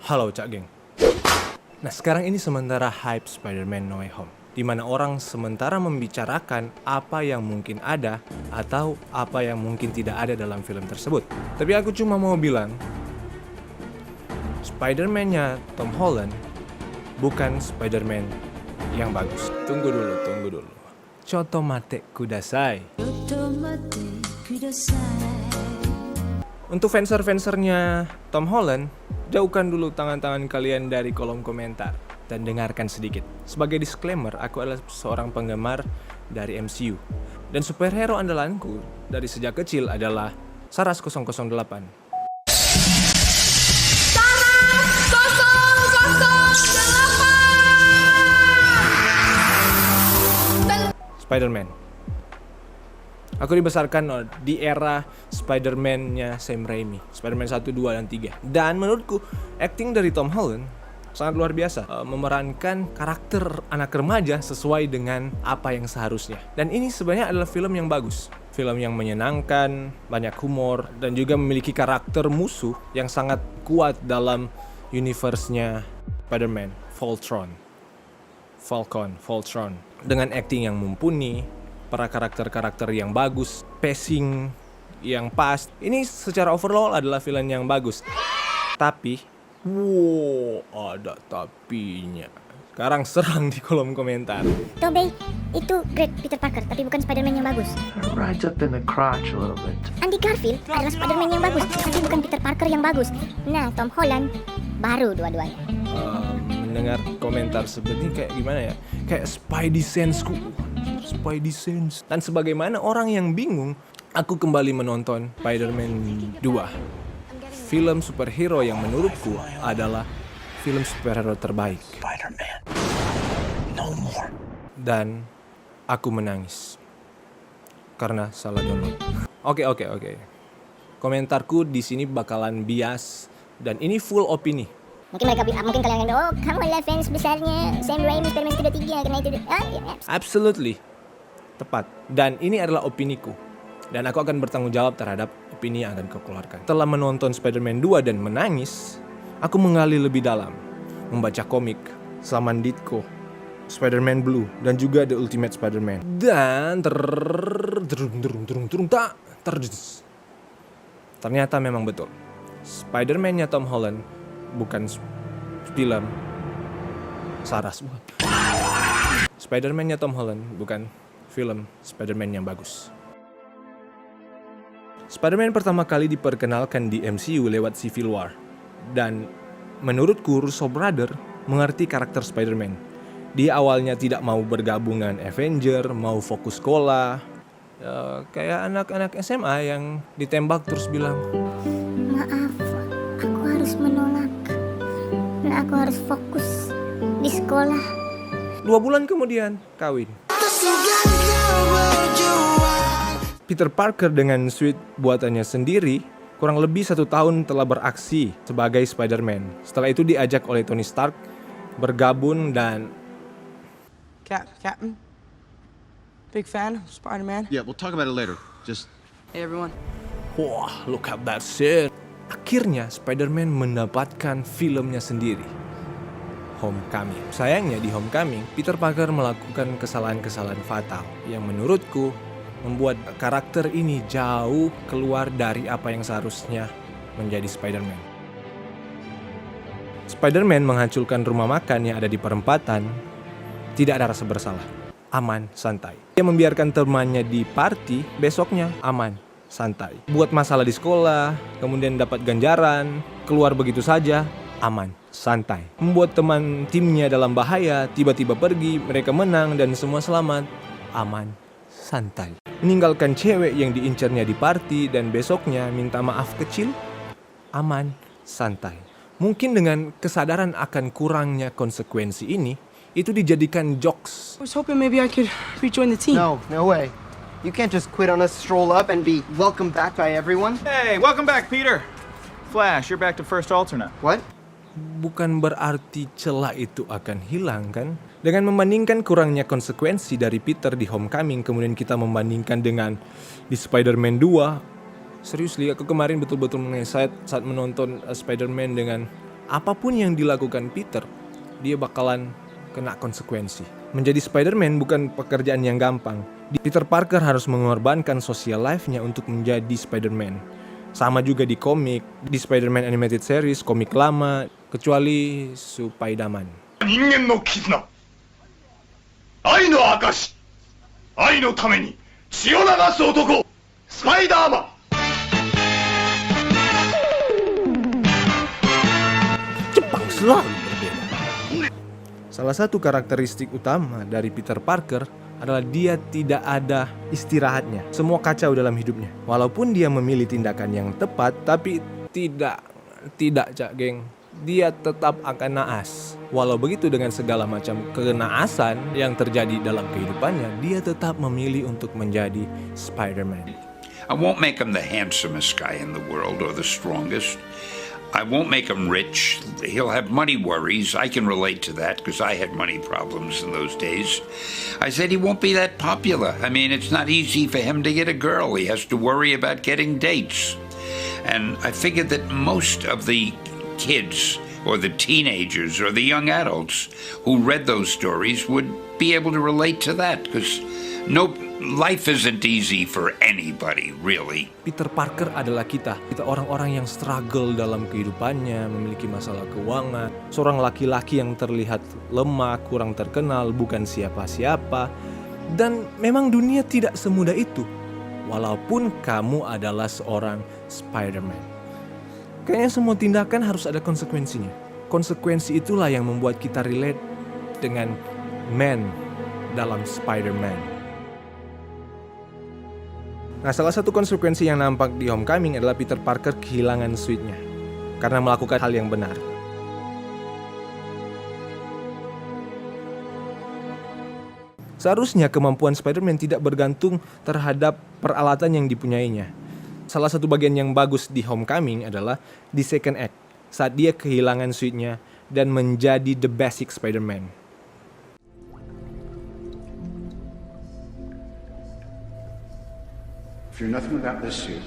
Halo Cak Geng. Nah sekarang ini sementara hype Spider-Man No Way Home, di mana orang sementara membicarakan apa yang mungkin ada atau apa yang mungkin tidak ada dalam film tersebut. Tapi aku cuma mau bilang, Spider-Man-nya Tom Holland bukan Spider-Man yang bagus. Tunggu dulu. Choto mate kudasai. Untuk fanser-fansernya Tom Holland, jauhkan dulu tangan-tangan kalian dari kolom komentar dan dengarkan sedikit. Sebagai disclaimer, aku adalah seorang penggemar dari MCU. Dan superhero andalanku dari sejak kecil adalah Saras 008. Spider-Man. Aku dibesarkan di era Spider-Man-nya Sam Raimi, Spider-Man 1, 2, dan 3. Dan menurutku, acting dari Tom Holland sangat luar biasa, memerankan karakter anak remaja sesuai dengan apa yang seharusnya. Dan ini sebenarnya adalah film yang bagus, film yang menyenangkan, banyak humor, dan juga memiliki karakter musuh yang sangat kuat dalam universe-nya Spider-Man, Voltron. Dengan acting yang mumpuni, para karakter-karakter yang bagus, pacing yang pas. Ini secara overall adalah film yang bagus. Tapi, ada tapinya. Sekarang serang di kolom komentar. Tobey, itu Great Peter Parker, tapi bukan Spider-Man yang bagus. Rides up in the crotch a little bit. Andy Garfield adalah Spider-Man yang bagus, tapi bukan Peter Parker yang bagus. Nah, Tom Holland baru dua-duanya. Mendengar komentar seperti ini kayak gimana ya? Kayak Spidey Sense. Dan sebagaimana orang yang bingung, aku kembali menonton Spider-Man 2. Film superhero yang menurutku adalah film superhero terbaik. Spider-Man. No more. Dan aku menangis karena salah download. Oke. Komentarku di sini bakalan bias dan ini full opini. Mungkin kalian akan oh, kamu adalah fans besarnya Sam Raimi Spider-Man Studio 3 karena itu. Absolutely. Tepat. Dan ini adalah opiniku. Dan aku akan bertanggung jawab terhadap opini yang akan kau keluarkan. Setelah menonton Spider-Man 2 dan menangis, aku menggali lebih dalam. Membaca komik, Saman Ditko, Spider-Man Blue, dan juga The Ultimate Spider-Man. Dan ternyata memang betul. Spider-Man-nya Tom Holland bukan film Saras. Spider-Man-nya Tom Holland bukan film Spider-Man yang bagus. Spider-Man pertama kali diperkenalkan di MCU lewat Civil War. Dan menurutku Russo Brother mengerti karakter Spider-Man. Dia awalnya tidak mau bergabung dengan Avenger, mau fokus sekolah. Kayak anak-anak SMA yang ditembak terus bilang, Maaf, aku harus menolak. Dan aku harus fokus di sekolah. 2 bulan kemudian kawin. Peter Parker dengan suit buatannya sendiri kurang lebih 1 tahun telah beraksi sebagai Spider-Man. Setelah itu diajak oleh Tony Stark bergabung dan Captain, big fan of Spider-Man. Yeah, we'll talk about it later. Just Hey everyone. wah, look at that shit. Akhirnya Spider-Man mendapatkan filmnya sendiri, Homecoming. Sayangnya di Homecoming, Peter Parker melakukan kesalahan-kesalahan fatal yang menurutku membuat karakter ini jauh keluar dari apa yang seharusnya menjadi Spider-Man. Spider-Man menghancurkan rumah makan yang ada di perempatan, tidak ada rasa bersalah, aman, santai. Dia membiarkan temannya di party, besoknya aman, santai. Buat masalah di sekolah, kemudian dapat ganjaran, keluar begitu saja, aman, santai. Membuat teman timnya dalam bahaya, tiba-tiba pergi, mereka menang dan semua selamat, aman, santai. Meninggalkan cewek yang diincarnya di party dan besoknya minta maaf kecil, aman, santai. Mungkin dengan kesadaran akan kurangnya konsekuensi ini, itu dijadikan jokes. I was hoping maybe I could rejoin the team. No way. You can't just quit on us, stroll up, and be welcomed back by everyone. hey, welcome back, Peter. Flash, you're back to first alternate. What? Bukan berarti celah itu akan hilang kan? Dengan membandingkan kurangnya konsekuensi dari Peter di Homecoming, kemudian kita membandingkan dengan di Spider-Man 2. Seriously, aku kemarin betul-betul mengenai saat menonton Spider-Man dengan apapun yang dilakukan Peter, dia bakalan kena konsekuensi. Menjadi Spider-Man bukan pekerjaan yang gampang. Peter Parker harus mengorbankan social life-nya untuk menjadi Spider-Man. Sama juga di komik, di Spider-Man Animated Series, komik lama, kecuali Spider-Man. 人間の絆愛の証愛のために血を流す男スパイダーマン Jepang selalu berbeda. Salah satu karakteristik utama dari Peter Parker adalah dia tidak ada istirahatnya. Semua kacau dalam hidupnya. Walaupun dia memilih tindakan yang tepat, tapi tidak Cak geng. Dia tetap akan naas. Walau begitu, dengan segala macam kenaasan yang terjadi dalam kehidupannya, dia tetap memilih untuk menjadi Spider-Man. I won't make him the handsomest guy in the world or the strongest. I won't make him rich. He'll have money worries. I can relate to that because I had money problems in those days. I said he won't be that popular. I mean, it's not easy for him to get a girl. He has to worry about getting dates. And I figured that most of the kids or the teenagers or the young adults who read those stories would be able to relate to that because life isn't easy for anybody, really. Peter Parker adalah kita orang-orang yang struggle dalam kehidupannya, memiliki masalah keuangan, seorang laki-laki yang terlihat lemah, kurang terkenal, bukan siapa-siapa. Dan memang dunia tidak semudah itu, walaupun kamu adalah seorang Spider-Man. Kayaknya semua tindakan harus ada konsekuensinya. Konsekuensi itulah yang membuat kita relate dengan Man dalam Spider-Man. Nah, salah satu konsekuensi yang nampak di Homecoming adalah Peter Parker kehilangan suitnya karena melakukan hal yang benar. Seharusnya kemampuan Spider-Man tidak bergantung terhadap peralatan yang dipunyainya. Salah satu bagian yang bagus di Homecoming adalah di second act, saat dia kehilangan suitnya dan menjadi the basic Spider-Man. If you're nothing without this suit,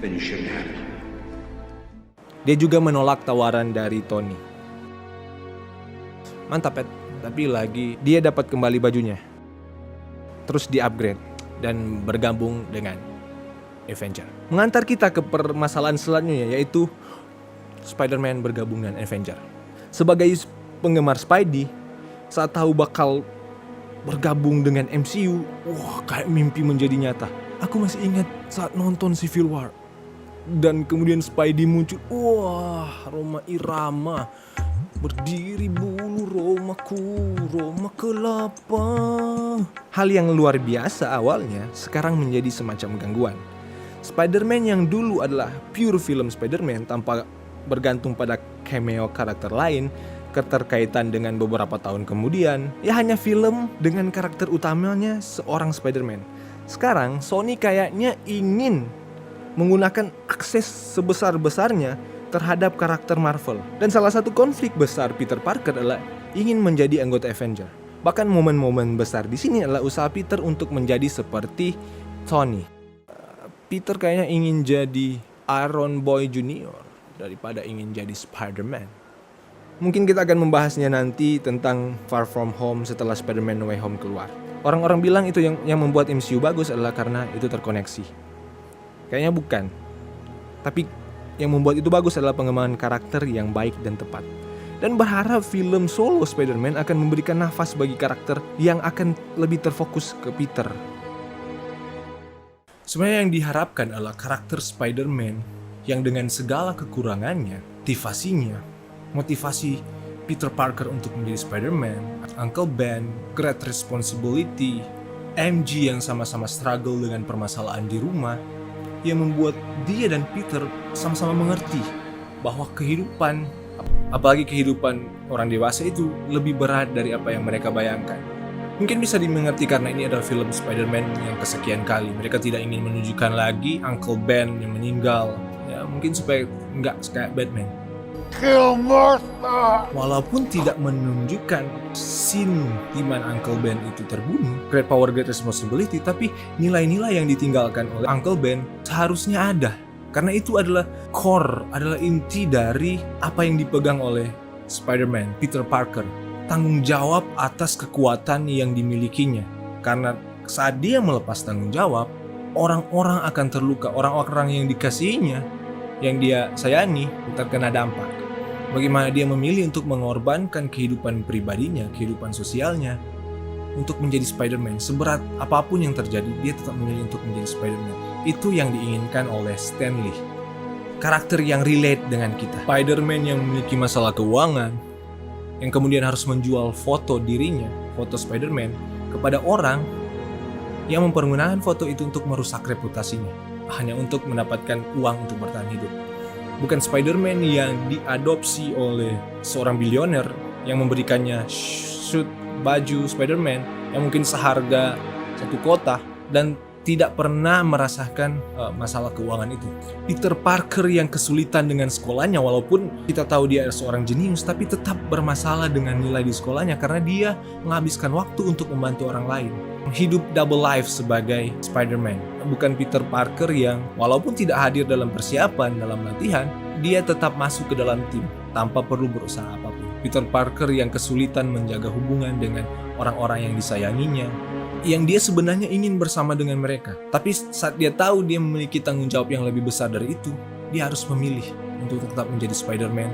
then you shouldn't have it. Dia juga menolak tawaran dari Tony. Mantap, Pet. Tapi lagi dia dapat kembali bajunya. Terus di-upgrade dan bergabung dengan Avenger. Mengantar kita ke permasalahan selanjutnya, yaitu Spider-Man bergabung dengan Avenger. Sebagai penggemar Spidey, saat tahu bakal bergabung dengan MCU, wah, kayak mimpi menjadi nyata. Aku masih ingat saat nonton Civil War dan kemudian Spidey muncul. Wah, Roma Irama, berdiri bulu Roma kelapa. Hal yang luar biasa awalnya sekarang menjadi semacam gangguan. Spider-Man yang dulu adalah pure film Spider-Man tanpa bergantung pada cameo karakter lain, keterkaitan dengan beberapa tahun kemudian, ya hanya film dengan karakter utamanya seorang Spider-Man. Sekarang Sony kayaknya ingin menggunakan akses sebesar-besarnya terhadap karakter Marvel. Dan salah satu konflik besar Peter Parker adalah ingin menjadi anggota Avenger. Bahkan momen-momen besar di sini adalah usaha Peter untuk menjadi seperti Tony. Peter kayaknya ingin jadi Iron Boy Junior daripada ingin jadi Spider-Man. Mungkin kita akan membahasnya nanti tentang Far From Home setelah Spider-Man No Way Home keluar. Orang-orang bilang itu yang membuat MCU bagus adalah karena itu terkoneksi. Kayaknya bukan. Tapi yang membuat itu bagus adalah pengembangan karakter yang baik dan tepat. Dan berharap film solo Spider-Man akan memberikan nafas bagi karakter yang akan lebih terfokus ke Peter. Sebenarnya yang diharapkan adalah karakter Spider-Man yang dengan segala kekurangannya, motivasi Peter Parker untuk menjadi Spider-Man, Uncle Ben, Great Responsibility, MJ yang sama-sama struggle dengan permasalahan di rumah, yang membuat dia dan Peter sama-sama mengerti bahwa kehidupan, apalagi kehidupan orang dewasa itu lebih berat dari apa yang mereka bayangkan. Mungkin bisa dimengerti karena ini adalah film Spider-Man yang kesekian kali. Mereka tidak ingin menunjukkan lagi Uncle Ben yang meninggal, ya mungkin supaya nggak kayak Batman. Kill Martha! Walaupun tidak menunjukkan scene di mana Uncle Ben itu terbunuh, great power, great responsibility, tapi nilai-nilai yang ditinggalkan oleh Uncle Ben seharusnya ada. Karena itu adalah core, adalah inti dari apa yang dipegang oleh Spider-Man, Peter Parker. Tanggung jawab atas kekuatan yang dimilikinya. Karena saat dia melepas tanggung jawab, orang-orang akan terluka, orang-orang yang dikasihinya, yang dia sayangi, terkena dampak. Bagaimana dia memilih untuk mengorbankan kehidupan pribadinya, kehidupan sosialnya, untuk menjadi Spider-Man. Seberat apapun yang terjadi, dia tetap memilih untuk menjadi Spider-Man. Itu yang diinginkan oleh Stan Lee. Karakter yang relate dengan kita. Spider-Man yang memiliki masalah keuangan, yang kemudian harus menjual foto dirinya, foto Spider-Man, kepada orang yang mempergunakan foto itu untuk merusak reputasinya, hanya untuk mendapatkan uang untuk bertahan hidup. Bukan Spider-Man yang diadopsi oleh seorang bilioner yang memberikannya suit baju Spider-Man yang mungkin seharga satu kota dan tidak pernah merasakan masalah keuangan itu. Peter Parker yang kesulitan dengan sekolahnya, walaupun kita tahu dia seorang jenius, tapi tetap bermasalah dengan nilai di sekolahnya karena dia menghabiskan waktu untuk membantu orang lain. Hidup double life sebagai Spider-Man. Bukan Peter Parker yang walaupun tidak hadir dalam persiapan, dalam latihan, dia tetap masuk ke dalam tim tanpa perlu berusaha apapun. Peter Parker yang kesulitan menjaga hubungan dengan orang-orang yang disayanginya, yang dia sebenarnya ingin bersama dengan mereka. Tapi saat dia tahu dia memiliki tanggung jawab yang lebih besar dari itu, dia harus memilih untuk tetap menjadi Spider-Man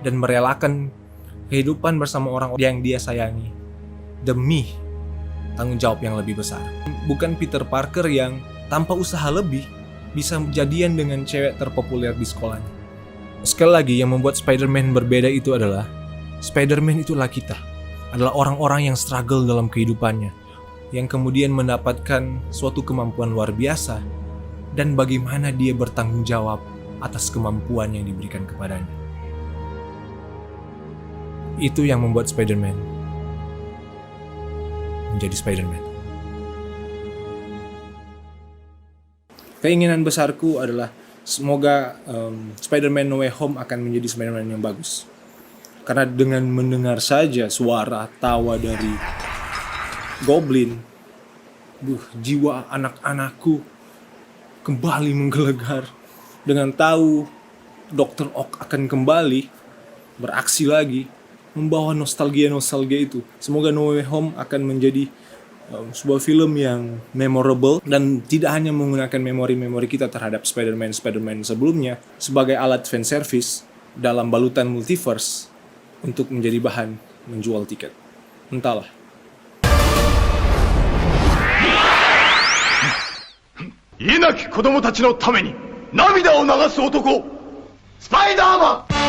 dan merelakan kehidupan bersama orang yang dia sayangi demi tanggung jawab yang lebih besar. Bukan Peter Parker yang tanpa usaha lebih bisa jadian dengan cewek terpopuler di sekolahnya. Sekali lagi, yang membuat Spider-Man berbeda itu adalah Spider-Man itulah kita, adalah orang-orang yang struggle dalam kehidupannya, yang kemudian mendapatkan suatu kemampuan luar biasa, dan bagaimana dia bertanggung jawab atas kemampuan yang diberikan kepadanya. Itu yang membuat Spider-Man menjadi Spider-Man. Keinginan besarku adalah semoga Spider-Man No Way Home akan menjadi Spider-Man yang bagus. Karena dengan mendengar saja suara tawa dari Goblin, jiwa anak-anakku kembali menggelegar. Dengan tahu Dr. Ock akan kembali beraksi lagi, membawa nostalgia itu. Semoga No Way Home akan menjadi sebuah film yang memorable dan tidak hanya menggunakan memori-memori kita terhadap Spider-Man sebelumnya sebagai alat fan service dalam balutan multiverse untuk menjadi bahan menjual tiket. Entahlah. Inaki 子供たちのために涙を流す男、スパイダーマン